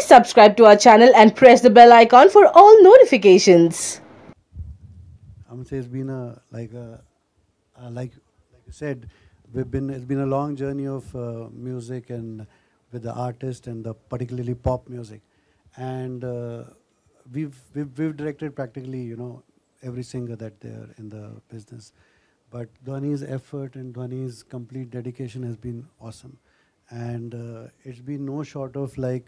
subscribe to our channel and press the bell icon for all notifications. I would say it's been like you said, it's been a long journey of music and with the artist and the particularly pop music, and we've directed practically every singer that they're in the business, but Dhvani's effort and Dhvani's complete dedication has been awesome, and it's been no short of like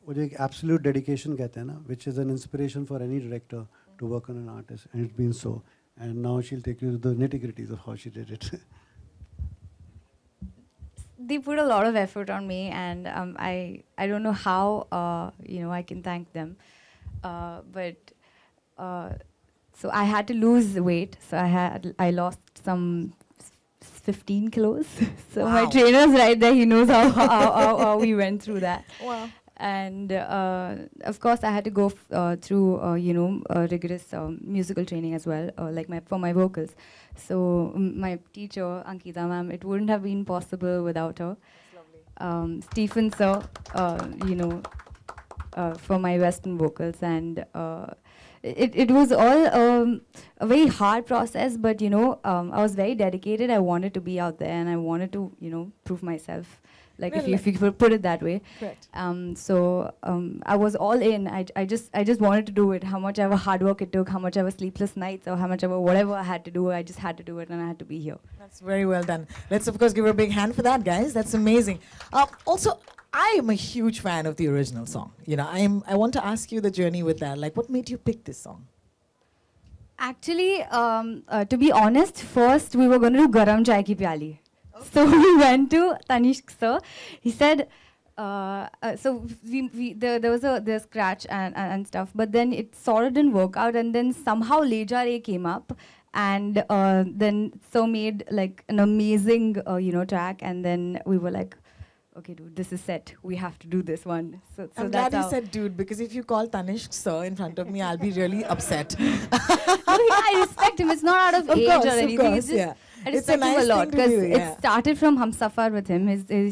वो जो एक absolute dedication कहते हैं ना, which is an inspiration for any director to work on an artist, and it's been so. And now she'll take you to the nitty-gritties of how she did it. They put a lot of effort on me, and I don't know how I can thank them, but so I had to lose weight. So I lost some 15 kilos. So wow. My trainer's right there. He knows how we went through that. Wow. And of course, I had to go through rigorous musical training as well, for my vocals. So my teacher, Ankita ma'am, it wouldn't have been possible without her. That's lovely. Stephen sir, for my Western vocals, and it was all a very hard process. But I was very dedicated. I wanted to be out there, and I wanted to prove myself. Like Really? if you could put it that way. Correct. So I was all in. I just wanted to do it. How much ever hard work it took, how much ever sleepless nights, or how much ever whatever I had to do, I just had to do it, and I had to be here. That's very well done. Let's of course give her a big hand for that, guys. That's amazing. Also, I am a huge fan of the original song. I want to ask you the journey with that. Like, what made you pick this song? Actually, to be honest, first we were going to do Garam Chai Ki Pyali. So we went to Tanishq sir. He said, so there was a scratch and stuff, but then it sort of didn't work out, and then somehow Leja Re came up, and then so made like an amazing track, and then we were like, okay, dude, this is set. We have to do this one. So I'm that's glad you how. said dude, because if you call Tanishq sir in front of me, I'll be really upset. I respect him. It's not out of age course, or of anything. course, It's just, yeah. I It's a respect nice him a lot thing to because do, yeah. it started from Humsafar with him.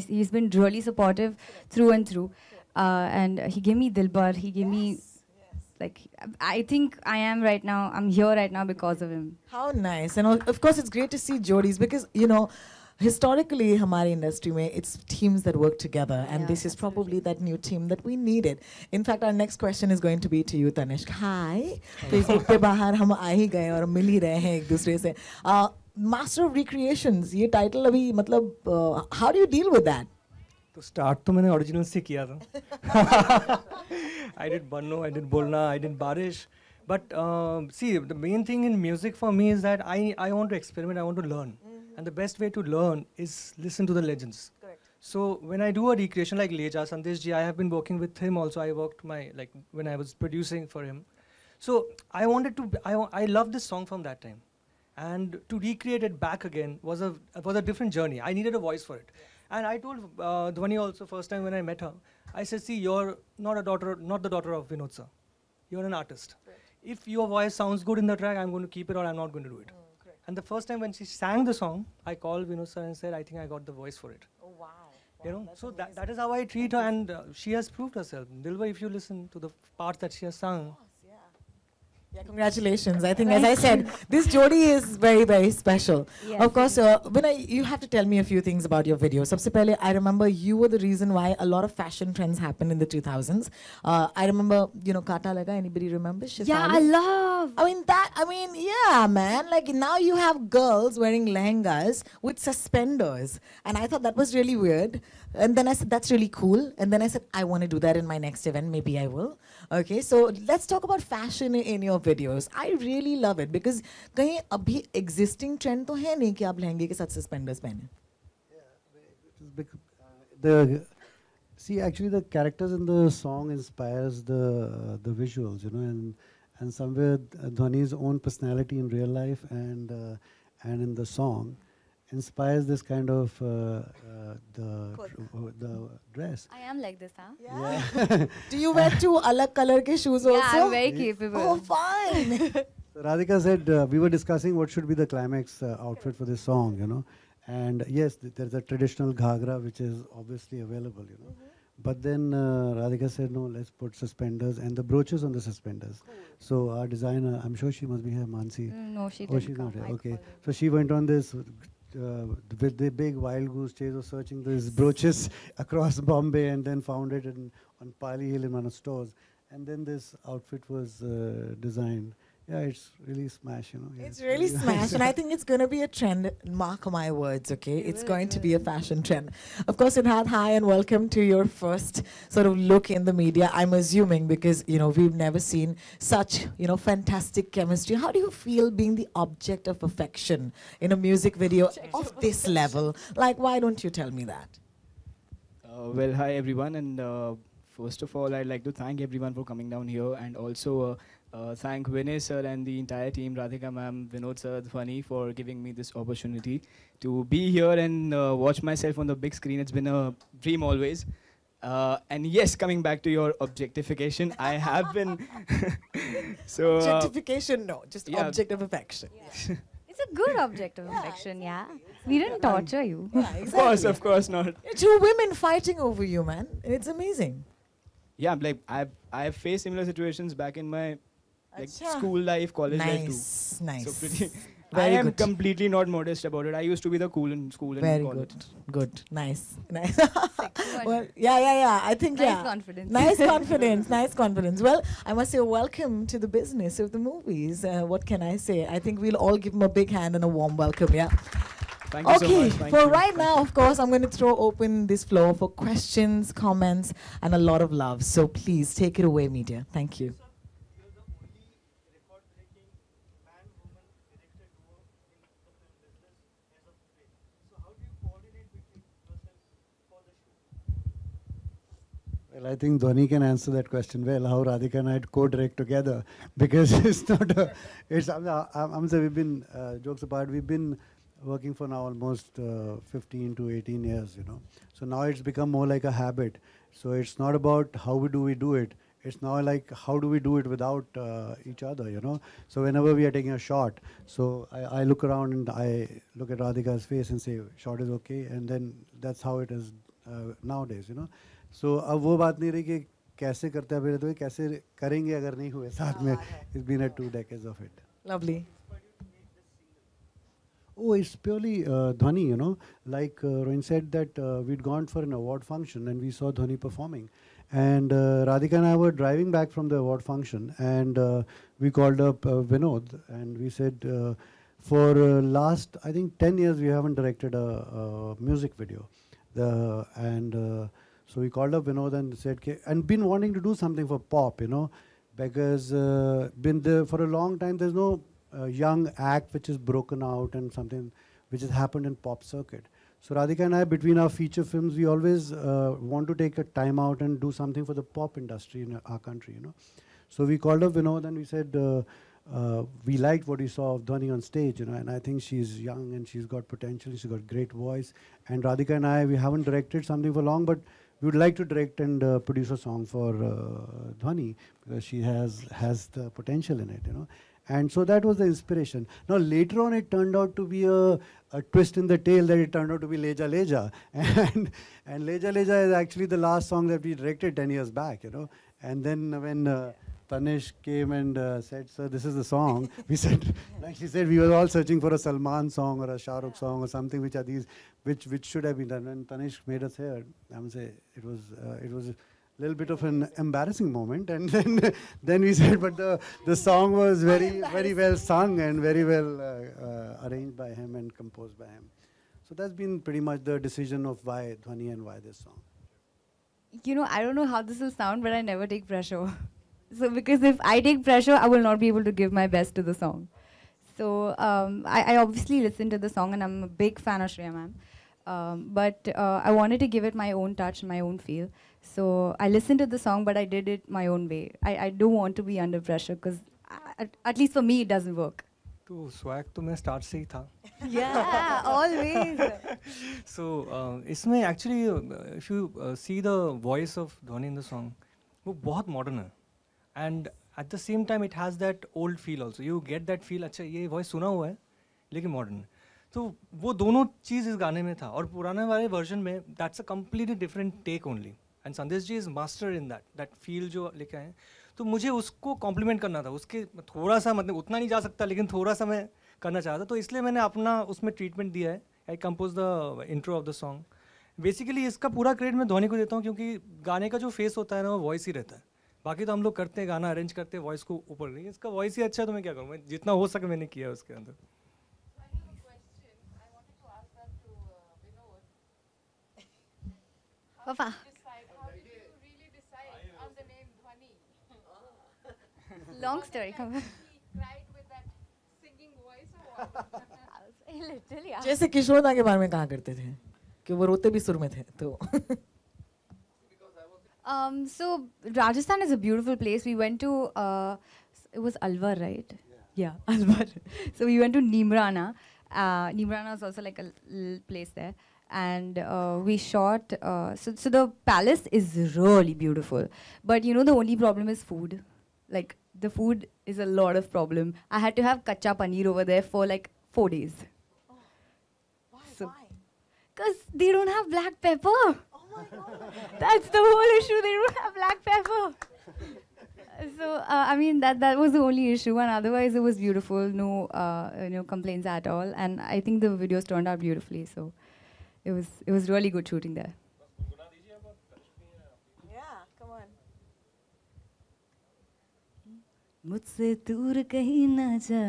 He's been really supportive through and through. And he gave me Dilbar. He gave me, like, I think I'm here right now because of him. How nice. And of course, it's great to see Jodis because, historically, hamari industry mein, it's teams that work together, and Yeah, this is probably that new team that we needed. In fact, our next question is going to be to you, Tanishq. Hi. Facebook pe bahar hum aa hi gaye aur mil hi rahe hain ek dusre se. Master of Recreations, ये title अभी मतलब how do you deal with that? तो start तो मैंने original से किया था. I did Banno, I did Bolna, I did Barish. But see, the main thing in music for me is that I want to experiment, I want to learn. And the best way to learn is listen to the legends. Correct. So when I do a recreation like Leja, Sandesh ji, I have been working with him also. I worked when I was producing for him. So I wanted to, I loved this song from that time. And to recreate it back again was a different journey. I needed a voice for it. And I told Dhvani also first time when I met her, I said, see, you're not the daughter of Vinod sir. You're an artist. Right. If your voice sounds good in the track, I'm going to keep it or I'm not going to do it. And the first time when she sang the song, I called Vinod sir and said, I think I got the voice for it. Oh, wow. So that is how I treat her, and she has proved herself. Dilbar, if you listen to the parts that she has sung, yeah, congratulations. I think, as I said, this Jodi is very, very special. Yes. Of course, you have to tell me a few things about your video. Sabse pehle, I remember you were the reason why a lot of fashion trends happened in the 2000s. I remember, Kata Laga. Anybody remember? Yeah, I love. Yeah, man. Like now you have girls wearing lehengas with suspenders. And I thought that was really weird. And then I said, that's really cool. And then I said, I want to do that in my next event. Maybe I will. Okay, so let's talk about fashion in your videos. I really love it because कहीं अभी existing trend तो है नहीं कि आप लहंगे के साथ suspenders पहने. See, actually, the characters in the song inspires the visuals, and somewhere Dhvani's own personality in real life and in the song inspires this kind of the dress. I am like this, huh? Yeah. Do you wear two alag color ke shoes also? Yeah, I'm very capable. Oh, fine. So Radhika said we were discussing what should be the climax outfit for this song, And yes, there's a traditional ghagra which is obviously available, But then Radhika said, no, let's put suspenders and the brooches on the suspenders. Cool. So our designer, I'm sure she must be here, Mansi. No, she Oh, didn't she's not come. here. Okay. So she went on this with the big wild goose chase of searching these brooches across Bombay and then found it on Pali Hill in one of the stores. And then this outfit was designed. Yeah, it's really smash, you know. Yeah, It's really smash, and I think it's going to be a trend. Mark my words, okay? It's going to be a fashion trend. Of course, Siddarth, hi and welcome to your first sort of look in the media. I'm assuming because, you know, we've never seen such, you know, fantastic chemistry. How do you feel being the object of affection in a music video of this level? Like, why don't you tell me that? Well, hi everyone, and first of all, I'd like to thank everyone for coming down here, and also thank Vinay sir and the entire team, Radhika ma'am, Vinod sir, Dhvani, for giving me this opportunity to be here and watch myself on the big screen. It's been a dream always. And yes, coming back to your objectification, I have been so Objectification, no, just yeah. object of affection. Yeah. It's a good object of affection, yeah. We didn't torture you. Yeah, exactly. of course not. Two women fighting over you, man. It's amazing. Yeah, like I've faced similar situations back in my like Acha. school life, college life too. Nice, nice. So pretty. Very I am good. completely not modest about it. I used to be the cool in school and Very college. good. Nice. Well, yeah. I think, Nice confidence. Nice confidence, nice confidence. Well, I must say welcome to the business of the movies. What can I say? I think we'll all give him a big hand and a warm welcome, yeah? Thank you so Okay, much. Thank for you. right now, of course, I'm going to throw open this floor for questions, comments, and a lot of love. So please take it away, media. Thank you. Well, I think Dhvani can answer that question well, how Radhika and I co-direct together, because it's not a, it's, I'm saying we've been, jokes apart, we've been working for now almost 15 to 18 years, you know. So now it's become more like a habit. So it's not about how we do it. It's now like how do we do it without each other, you know. So whenever we are taking a shot, so I look around and I look at Radhika's face and say, shot is okay, and then that's how it is nowadays, you know. So अब वो बात नहीं रही कि कैसे करते हैं पहले तो कैसे करेंगे अगर नहीं हुए साथ में. It's been a 2 decades of it. Lovely. Oh, it's purely Dhvani, you know. Like Rohin said that we'd gone for an award function and we saw Dhvani performing. And Radhika and I were driving back from the award function and we called up Vinod and we said for last, I think 10 years we haven't directed a music video. So we called up Vinod and said, and been wanting to do something for pop, you know, because been there for a long time, there's no young act which is broken out and something which has happened in pop circuit. So Radhika and I, between our feature films, we always want to take a time out and do something for the pop industry in our country, you know. So we called up Vinod and we said, we liked what we saw of Dhvani on stage, you know, and I think she's young and she's got potential, she's got great voice. And Radhika and I, we haven't directed something for long, but we would like to direct and produce a song for Dhvani because she has the potential in it, you know. And so that was the inspiration. Now later on it turned out to be a twist in the tail that it turned out to be Leja Leja. And Leja Leja is actually the last song that we directed 10 years back, you know. And then when Tanish came and said, sir, this is the song, we said, like she said, we were all searching for a Salman song or a Shah Rukh song or something which are these, which should have been done. When Tanish made us hear, I would say it was a little bit of an embarrassing moment, and then we said, but the song was very well sung and very well arranged by him and composed by him. So that's been pretty much the decision of why Dhvani and why this song. You know, I don't know how this will sound, but I never take pressure. So because if I take pressure, I will not be able to give my best to the song. So I obviously listened to the song and I'm a big fan of Shreya ma'am. But I wanted to give it my own touch, my own feel. So I listened to the song, but I did it my own way. I don't want to be under pressure because at least for me, it doesn't work. तो swag तो मैं start से ही था. Yeah, always. So इसमें actually if you see the voice of Dhvani in the song, वो बहुत modern है. And at the same time it has that old feel also. You get that feel, अच्छा ये voice सुना हुआ है, लेकिन modern है. तो वो दोनों चीज़ इस गाने में था और पुराने वाले version में that's a completely different take only. And Sandesh ji is master in that field जो लेके आए हैं. तो मुझे उसको कॉम्प्लीमेंट करना था, उसके थोड़ा सा मतलब उतना नहीं जा सकता लेकिन थोड़ा सा मैं करना चाहता, तो इसलिए मैंने अपना उसमें ट्रीटमेंट दिया है. आई compose the intro of the song. Basically इसका पूरा क्रेडिट मैं ध्वनि को देता हूँ, क्योंकि गाने का जो फेस होता है ना वो वॉइस ही रहता है. बाकी तो हम लोग करते हैं, गाना अरेंज करते हैं, वॉइस को ऊपर नहीं. इसका वॉइस ही अच्छा है तो मैं क्या करूँ, मैं जितना हो सके मैंने किया उसके अंदर. Papa. Long story. Come on. Literally. Yeah. जैसे किशोर दा के बारे में कहा करते थे कि वो रोते भी सुर में थे तो. So Rajasthan is a beautiful place. We went to it was Alwar, right? Yeah, Alwar. So we went to Nimrana. Nimrana is also like a place there, and we shot. So the palace is really beautiful, but you know the only problem is food. Like the food is a lot of problem. I had to have kacha paneer over there for like 4 days. Why? Because they don't have black pepper. Oh my God. That's the whole issue. They don't have black pepper. So I mean that was the only issue, and otherwise it was beautiful. No complaints at all. And I think the videos turned out beautifully. So it was really good shooting there. Yeah, come on. मुझसे दूर कहीं ना जा,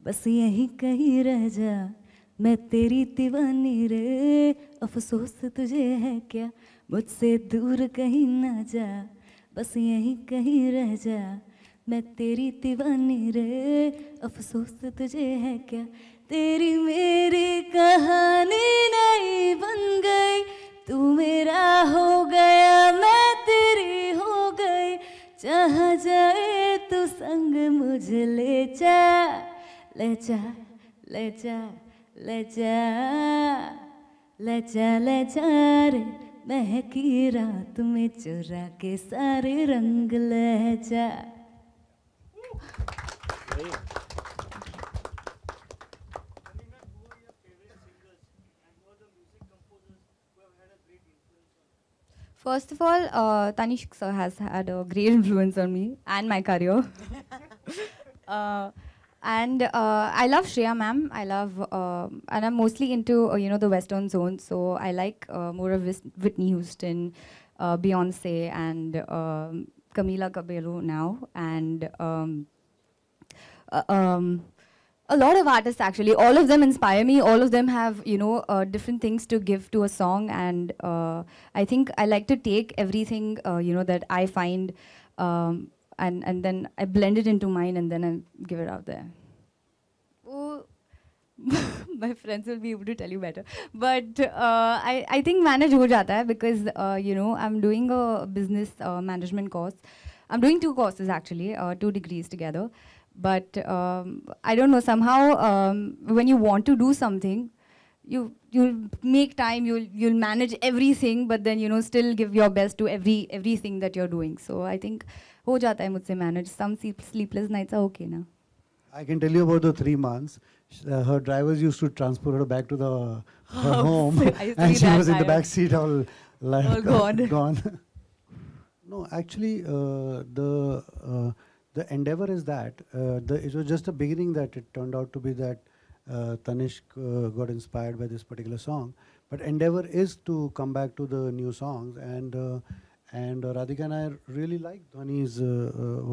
बस यहीं कहीं रह जा, मैं तेरी दीवानी रे, अफसोस तुझे है क्या. मुझसे दूर कहीं ना जा, बस यहीं कहीं रह जा, मैं तेरी दीवानी रे, अफसोस तुझे है क्या. तेरी मेरी कहानी नहीं बन गई, तू मेरा हो गया, मैं तेरी हो गई, जहाँ जाए तू संग मुझे ले जा, ले जा, ले जा, ले जा, ले जा, ले जा रे, महकी रात में चुरा के सारे रंग ले जा. First of all, Tanishq sir has had a great influence on me and my career. And I love Shreya ma'am. I love, and I'm mostly into the Western zone. So I like more of Whitney Houston, Beyonce, and Camila Cabello now, and a lot of artists actually. All of them inspire me. All of them have different things to give to a song, and I think I like to take everything that I find. And then I blend it into mine, and then I give it out there. Oh, my friends will be able to tell you better. But I think manage ho jata hai because I'm doing a business management course. I'm doing 2 courses actually, 2 degrees together. But I don't know, somehow when you want to do something, you'll make time, you'll manage everything, but then still give your best to everything that you're doing. So I think ho jata hai mujhse manage. Some sleepless nights are okay now. I can tell you about the 3 months. Her drivers used to transport her back to her home, and she was in the back seat all gone. No, actually, the endeavor is that it was just a beginning that it turned out to be that Tanishq got inspired by this particular song. But endeavor is to come back to the new songs, and Radhika and I really like Dhvani's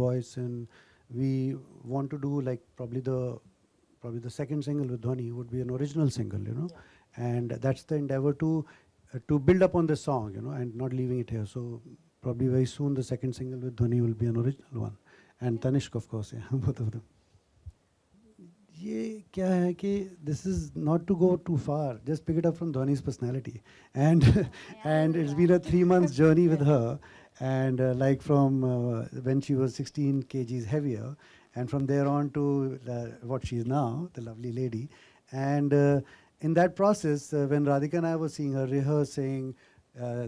voice, and we want to do like probably the second single with Dhvani would be an original single, and that's the endeavor to build up on this song, and not leaving it here. So probably very soon the second single with Dhvani will be an original one, and Tanishq of course, yeah, both of them. ये क्या है कि this is not to go too far, just pick it up from Dhvani's personality, and and it's been a 3 months journey with her, and like from when she was 16 kgs heavier, and from there on to what she is now, the lovely lady, and in that process when Radhika and I were seeing her rehearsing,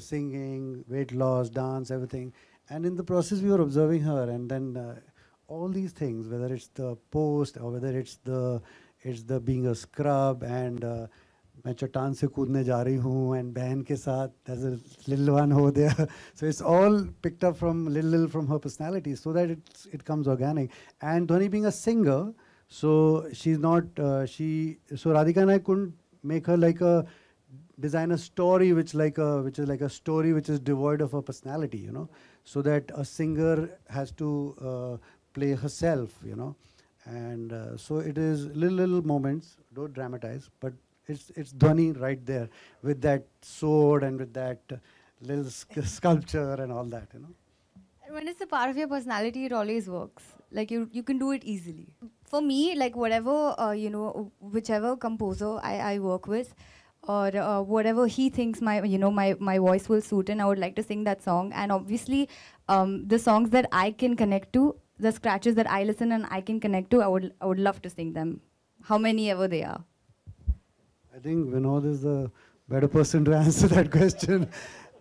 singing, weight loss, dance, everything, and in the process we were observing her, and then all these things, whether it's the post or whether it's the being a scrub and मैं चट्टान से कूदने जा रही हूँ and बहन के साथ there's a little one over there. So it's all picked up from little from her personality, so that it comes organic. And Dhvani being a singer, so she's not so Radhika and I couldn't make her like a design a story which is like a story which is devoid of her personality, you know, so that a singer has to play herself, you know. And so it is little moments, don't dramatize, but it's Dhvani right there with that sword and with that little sculpture and all that, you know. When it's a part of your personality, it always works. Like you can do it easily. For me, like whatever, whichever composer I work with, or whatever he thinks my voice will suit in, I would like to sing that song. And obviously, the songs that I can connect to, the scratches that I listen and I can connect to, I would love to sing them, how many ever they are. I think Vinod is the better person to answer that question.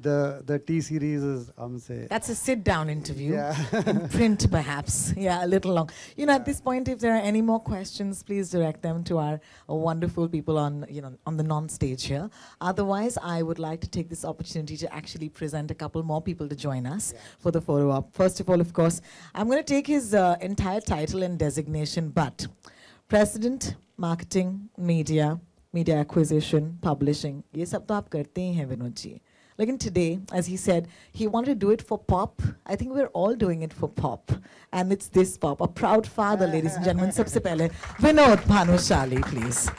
The T series is, say. That's a sit-down interview. Yeah. In print, perhaps. Yeah, a little long. You know, at this point, if there are any more questions, please direct them to our wonderful people on the non-stage here. Otherwise, I would like to take this opportunity to actually present a couple more people to join us for the photo op. First of all, of course, I'm going to take his entire title and designation, but President, Marketing, Media Acquisition, Publishing. ये सब तो आप करते ही हैं Vinod ji. Like in today, as he said, he wanted to do it for pop. I think we're all doing it for pop. And it's this pop. A proud father, ladies and gentlemen. Sabse pehle, Dhvani Bhanushali, please.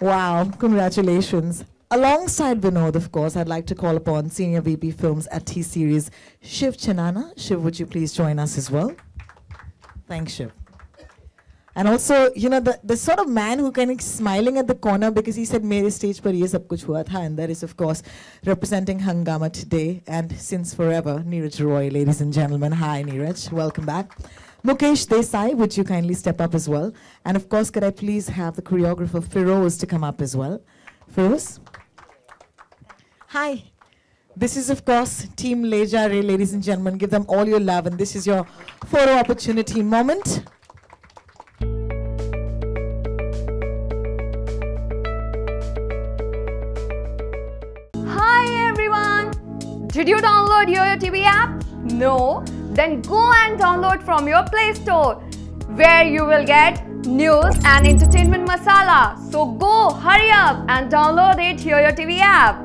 Wow, congratulations. Alongside Vinod, of course, I'd like to call upon Senior VP Films at T-Series, Shiv Chanana. Shiv, would you please join us as well? Thanks, Shiv. And also, the sort of man who kind of smiling at the corner because he said, "Mere stage par ye sab kuch hua tha," and that is, of course, representing Hangama today and since forever, Neeraj Roy, ladies and gentlemen. Hi, Neeraj. Welcome back. Mukesh Desai, would you kindly step up as well? And of course, could I please have the choreographer Feroz to come up as well? Feroz? Hi. This is, of course, Team Leja Re, ladies and gentlemen. Give them all your love, and this is your photo opportunity moment. Hi everyone! Did you download YOYO TV app? No? Then go and download from your Play Store, where you will get news and entertainment masala. So go, hurry up and download it YOYO TV app.